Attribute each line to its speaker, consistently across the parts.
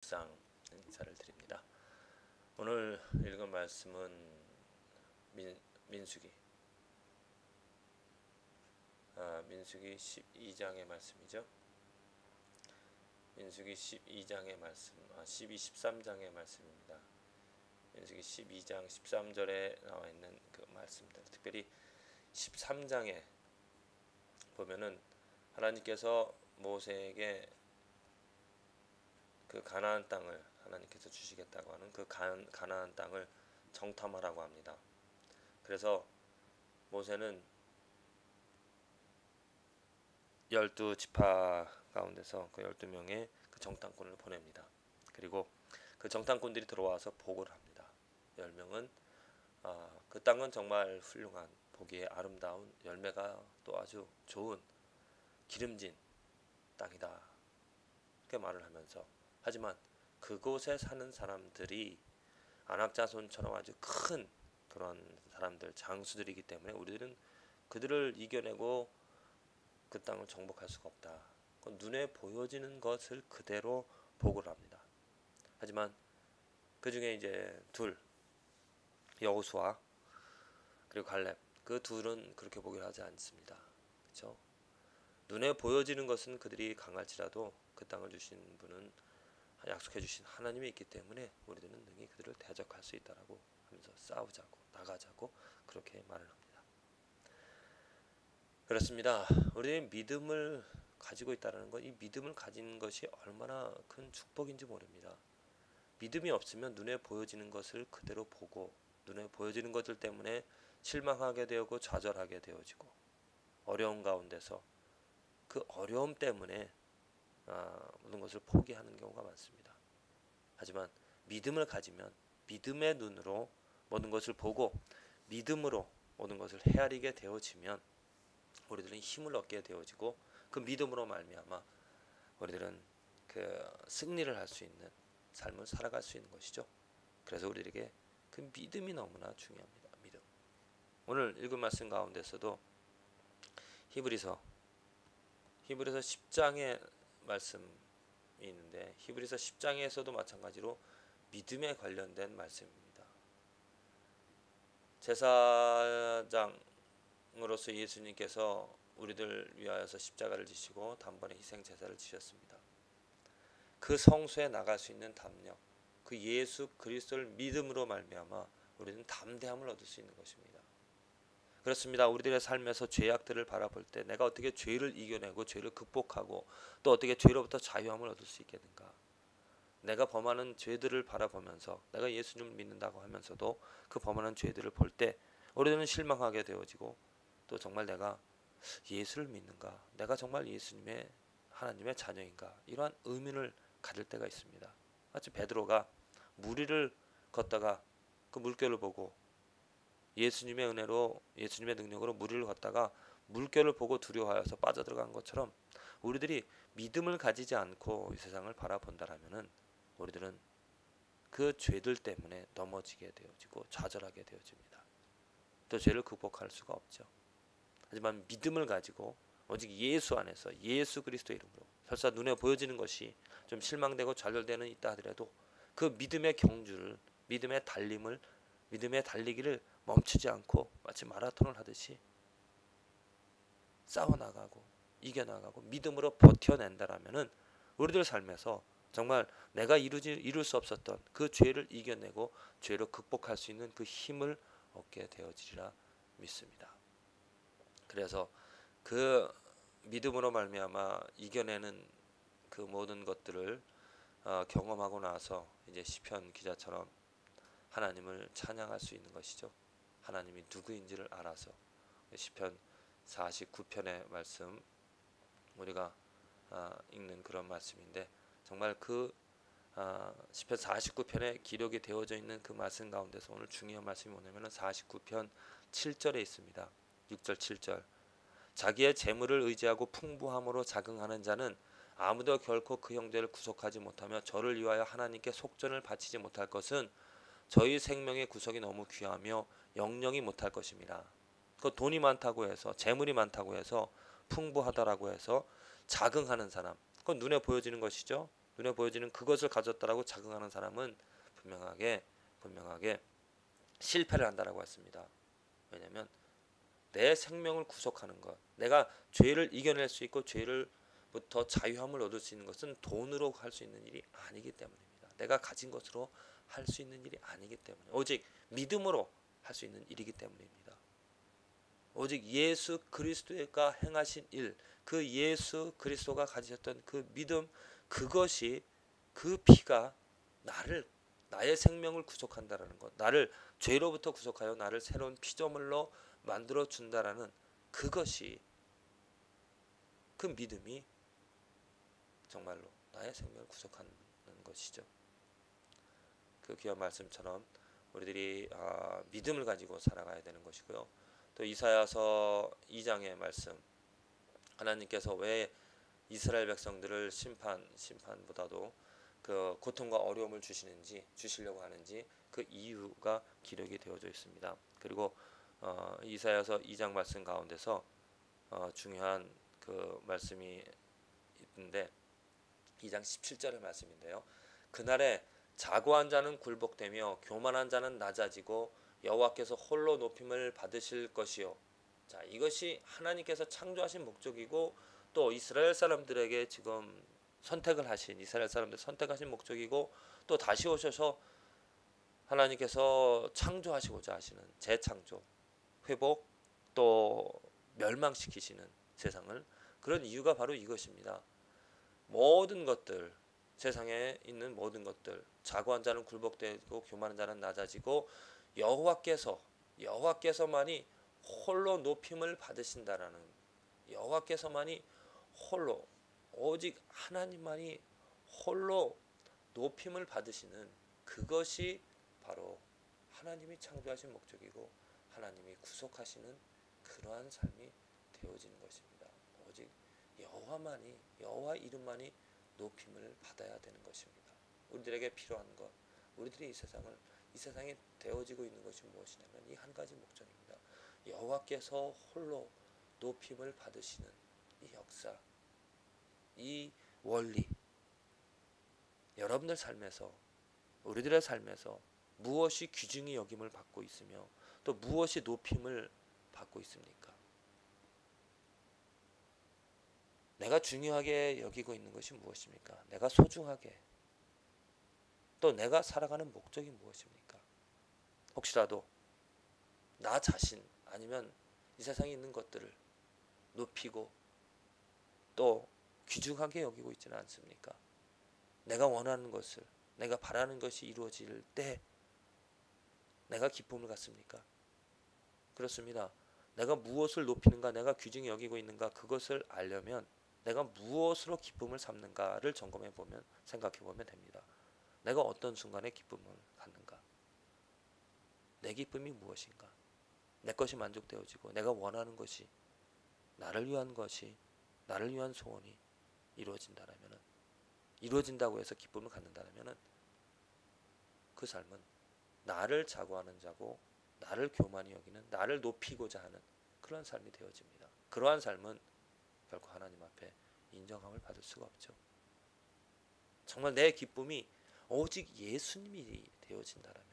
Speaker 1: 상 인사를 드립니다. 오늘 읽은 말씀은 민수기 12장의 말씀이죠. 민수기 12장의 말씀, 12, 13장의 말씀입니다. 민수기 12장 13절에 나와 있는 그 말씀들, 특별히 13장에 보면은 하나님께서 모세에게 그 가나안 땅을 하나님께서 주시겠다고 하는 그 가나안 땅을 정탐하라고 합니다. 그래서 모세는 12지파 가운데서 그 12명의 그 정탐꾼을 보냅니다. 그리고 그 정탐꾼들이 들어와서 보고를 합니다. 10명은 그 땅은 정말 훌륭한, 보기에 아름다운, 열매가 또 아주 좋은 기름진 땅이다, 이렇게 말을 하면서, 하지만 그곳에 사는 사람들이 안악자손처럼 아주 큰 그런 사람들, 장수들이기 때문에 우리들은 그들을 이겨내고 그 땅을 정복할 수가 없다. 눈에 보여지는 것을 그대로 보고를 합니다. 하지만 그 중에 이제 둘, 여호수아 그리고 갈렙, 그 둘은 그렇게 보기를 하지 않습니다. 그렇죠? 눈에 보여지는 것은 그들이 강할지라도 그 땅을 주신 분은, 약속해 주신 하나님이 있기 때문에 우리들은 능히 그들을 대적할 수 있다라고 하면서 싸우자고 나가자고 그렇게 말을 합니다. 그렇습니다. 우리의 믿음을 가지고 있다는 것, 이 믿음을 가진 것이 얼마나 큰 축복인지 모릅니다. 믿음이 없으면 눈에 보여지는 것을 그대로 보고, 눈에 보여지는 것들 때문에 실망하게 되고 좌절하게 되어지고, 어려운 가운데서 그 어려움 때문에 모든 것을 포기하는 경우가 많습니다. 하지만 믿음을 가지면 믿음의 눈으로 모든 것을 보고 믿음으로 모든 것을 헤아리게 되어지면 우리들은 힘을 얻게 되어지고, 그 믿음으로 말미암아 우리들은 그 승리를 할 수 있는 삶을 살아갈 수 있는 것이죠. 그래서 우리에게 그 믿음이 너무나 중요합니다. 믿음. 오늘 읽은 말씀 가운데서도 히브리서 10장의 말씀이 있는데, 히브리서 10장에서도 마찬가지로 믿음에 관련된 말씀입니다. 제사장으로서 예수님께서 우리들 위하여서 십자가를 지시고 단번에 희생 제사를 지셨습니다. 그 성소에 나갈 수 있는 담력, 그 예수 그리스도를 믿음으로 말미암아 우리는 담대함을 얻을 수 있는 것입니다. 그렇습니다. 우리들의 삶에서 죄악들을 바라볼 때 내가 어떻게 죄를 이겨내고 죄를 극복하고 또 어떻게 죄로부터 자유함을 얻을 수 있겠는가. 내가 범하는 죄들을 바라보면서, 내가 예수님을 믿는다고 하면서도 그 범하는 죄들을 볼 때 우리들은 실망하게 되어지고, 또 정말 내가 예수를 믿는가, 내가 정말 예수님의 하나님의 자녀인가, 이러한 의문을 가질 때가 있습니다. 마치 베드로가 물 위를 걷다가 그 물결을 보고 예수님의 은혜로, 예수님의 능력으로 물 위를 걷다가 물결을 보고 두려워하여서 빠져들어간 것처럼, 우리들이 믿음을 가지지 않고 이 세상을 바라본다라면은 우리들은 그 죄들 때문에 넘어지게 되어지고 좌절하게 되어집니다. 또 죄를 극복할 수가 없죠. 하지만 믿음을 가지고 오직 예수 안에서, 예수 그리스도 이름으로, 설사 눈에 보여지는 것이 좀 실망되고 좌절되는 있다 하더라도 그 믿음의 경주를, 믿음의 달림을, 믿음의 달리기를 멈추지 않고 마치 마라톤을 하듯이 싸워나가고 이겨나가고 믿음으로 버텨낸다라면은 우리들 삶에서 정말 내가 이룰 수 없었던 그 죄를 이겨내고 죄를 극복할 수 있는 그 힘을 얻게 되어지리라 믿습니다. 그래서 그 믿음으로 말미암아 이겨내는 그 모든 것들을 경험하고 나서 이제 시편 기자처럼 하나님을 찬양할 수 있는 것이죠. 하나님이 누구인지를 알아서. 시편 49편의 말씀 우리가 읽는 그런 말씀인데, 정말 그 시편 49편에 기록이 되어져 있는 그 말씀 가운데서 오늘 중요한 말씀이 뭐냐면 49편 7절에 있습니다. 6절 7절. 자기의 재물을 의지하고 풍부함으로 자긍하는 자는 아무도 결코 그 형제를 구속하지 못하며 저를 위하여 하나님께 속전을 바치지 못할 것은 저희 생명의 구속이 너무 귀하며 영영이 못할 것입니다. 그 돈이 많다고 해서, 재물이 많다고 해서, 풍부하다라고 해서 자긍하는 사람, 그건 눈에 보여지는 것이죠. 눈에 보여지는 그것을 가졌다라고 자긍하는 사람은 분명하게 실패를 한다라고 했습니다. 왜냐하면 내 생명을 구속하는 것, 내가 죄를 이겨낼 수 있고 죄를부터 자유함을 얻을 수 있는 것은 돈으로 할 수 있는 일이 아니기 때문입니다. 내가 가진 것으로 할 수 있는 일이 아니기 때문에 오직 믿음으로 할 수 있는 일이기 때문입니다. 오직 예수 그리스도가 행하신 일, 그 예수 그리스도가 가지셨던 그 믿음, 그것이 그 피가 나의 생명을 구속한다라는 것, 나를 죄로부터 구속하여 나를 새로운 피조물로 만들어 준다라는 그것이, 그 믿음이 정말로 나의 생명을 구속하는 것이죠. 그 귀한 말씀처럼 우리들이 믿음을 가지고 살아가야 되는 것이고요. 또 이사야서 2장의 말씀, 하나님께서 왜 이스라엘 백성들을 심판보다도 그 고통과 어려움을 주시려고 하는지 그 이유가 기록이 되어져 있습니다. 그리고 이사야서 2장 말씀 가운데서 중요한 그 말씀이 있는데 2장 17절의 말씀인데요. 그날에 자고한 자는 굴복되며 교만한 자는 낮아지고 여호와께서 홀로 높임을 받으실 것이요. 자, 이것이 하나님께서 창조하신 목적이고 또 이스라엘 사람들에게 지금 이스라엘 사람들 선택하신 목적이고, 또 다시 오셔서 하나님께서 창조하시고자 하시는 재창조, 회복, 또 멸망시키시는 세상을, 그런 이유가 바로 이것입니다. 모든 것들, 세상에 있는 모든 것들, 자고한 자는 굴복되고 교만한 자는 낮아지고 여호와께서만이 홀로 높임을 받으신다라는, 여호와께서만이 홀로, 오직 하나님만이 홀로 높임을 받으시는, 그것이 바로 하나님이 창조하신 목적이고 하나님이 구속하시는 그러한 삶이 되어지는 것입니다. 오직 여호와 이름만이 높임을 받아야 되는 것입니다. 우리들에게 필요한 것, 우리들이 이 세상에 되어지고 있는 것이 무엇이냐면 이 한 가지 목적입니다. 여호와께서 홀로 높임을 받으시는 이 역사, 이 원리, 여러분들 삶에서, 우리들의 삶에서 무엇이 귀중히 여김을 받고 있으며 또 무엇이 높임을 받고 있습니까? 내가 중요하게 여기고 있는 것이 무엇입니까? 내가 소중하게, 또 내가 살아가는 목적이 무엇입니까? 혹시라도 나 자신 아니면 이 세상에 있는 것들을 높이고 또 귀중하게 여기고 있지는 않습니까? 내가 원하는 것을, 내가 바라는 것이 이루어질 때 내가 기쁨을 갖습니까? 그렇습니다. 내가 무엇을 높이는가, 내가 귀중히 여기고 있는가, 그것을 알려면 내가 무엇으로 기쁨을 삼는가를 점검해 보면, 생각해 보면 됩니다. 내가 어떤 순간에 기쁨을 갖는가? 내 기쁨이 무엇인가? 내 것이 만족되어지고 내가 원하는 것이, 나를 위한 소원이 이루어진다고 해서 기쁨을 갖는다면 그 삶은 나를 자고하는 자고 나를 교만히 여기는, 나를 높이고자 하는 그런 삶이 되어집니다. 그러한 삶은 결코 하나님 앞에 인정함을 받을 수가 없죠. 정말 내 기쁨이 오직 예수님이 되어진다라면,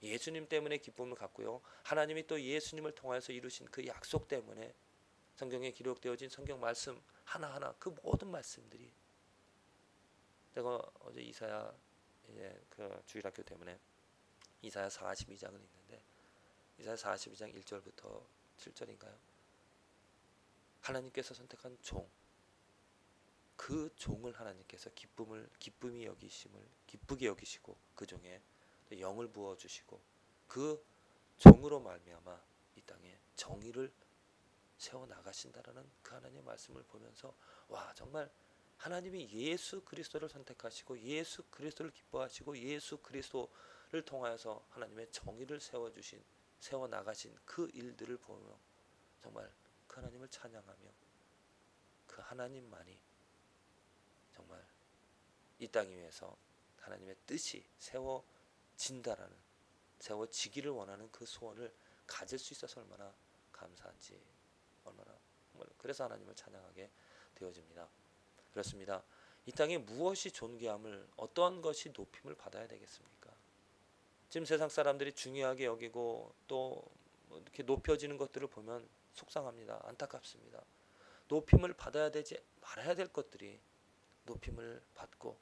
Speaker 1: 예수님 때문에 기쁨을 갖고요, 하나님이 또 예수님을 통해서 이루신 그 약속 때문에 성경에 기록되어진 성경 말씀 하나하나, 그 모든 말씀들이, 제가 어제 이사야 그 주일학교 때문에 이사야 42장은 있는데 이사야 42장 1절부터 7절인가요? 하나님께서 선택한 종, 그 종을 하나님께서 기쁘게 여기시고 그 종에 영을 부어 주시고 그 종으로 말미암아 이 땅에 정의를 세워 나가신다라는 그 하나님의 말씀을 보면서, 와, 정말 하나님이 예수 그리스도를 선택하시고 예수 그리스도를 기뻐하시고 예수 그리스도를 통하여서 하나님의 정의를 세워 나가신 그 일들을 보며 정말 그 하나님을 찬양하며 그 하나님만이 정말 이 땅 위에서 하나님의 뜻이 세워지기를 원하는 그 소원을 가질 수 있어서 얼마나 감사한지, 그래서 하나님을 찬양하게 되어집니다. 그렇습니다. 이 땅에 무엇이 존귀함을, 어떠한 것이 높임을 받아야 되겠습니까? 지금 세상 사람들이 중요하게 여기고 또 이렇게 높여지는 것들을 보면 속상합니다. 안타깝습니다. 높임을 받아야 되지 말아야 될 것들이 높임을 받고,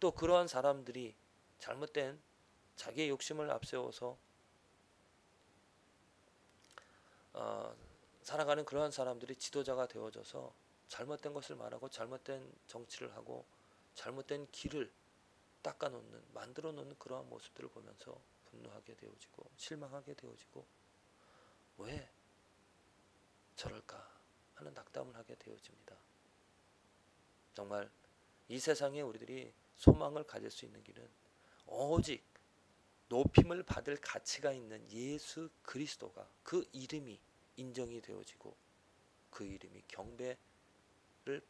Speaker 1: 또 그러한 사람들이 잘못된 자기의 욕심을 앞세워서 살아가는 그러한 사람들이 지도자가 되어져서 잘못된 것을 말하고 잘못된 정치를 하고 잘못된 길을 닦아놓는, 만들어 놓는 그러한 모습들을 보면서 분노하게 되어지고 실망하게 되어지고 왜 저럴까 하는 낙담을 하게 되어집니다. 정말 이 세상에 우리들이 소망을 가질 수 있는 길은 오직 높임을 받을 가치가 있는 예수 그리스도가, 그 이름이 인정이 되어지고 그 이름이 경배를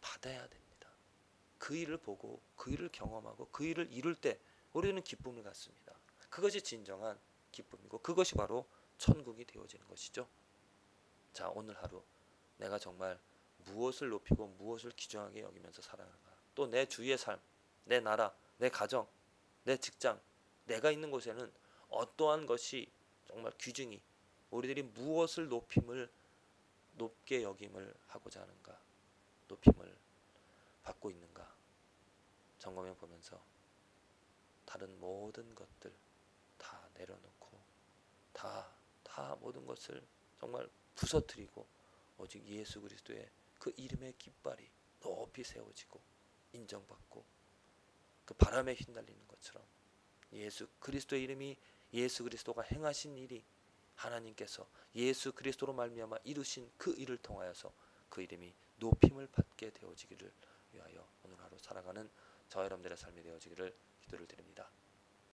Speaker 1: 받아야 됩니다. 그 일을 보고 그 일을 경험하고 그 일을 이룰 때 우리는 기쁨을 갖습니다. 그것이 진정한 기쁨이고 그것이 바로 천국이 되어지는 것이죠. 자, 오늘 하루 내가 정말 무엇을 높이고 무엇을 귀중하게 여기면서 살아가는가, 또 내 주위의 삶, 내 나라, 내 가정, 내 직장, 내가 있는 곳에는 어떠한 것이 정말 귀중히 우리들이 무엇을 높게 여김을 하고자 하는가, 높임을 받고 있는가 점검해 보면서 다른 모든 것들 다 내려놓고 다 모든 것을 정말 부서뜨리고 오직 예수 그리스도의 그 이름의 깃발이 높이 세워지고 인정받고 그 바람에 휘날리는 것처럼 예수 그리스도의 이름이, 예수 그리스도가 행하신 일이, 하나님께서 예수 그리스도로 말미암아 이루신 그 일을 통하여서 그 이름이 높임을 받게 되어지기를 위하여 오늘 하루 살아가는 저와 여러분들의 삶이 되어지기를 기도를 드립니다.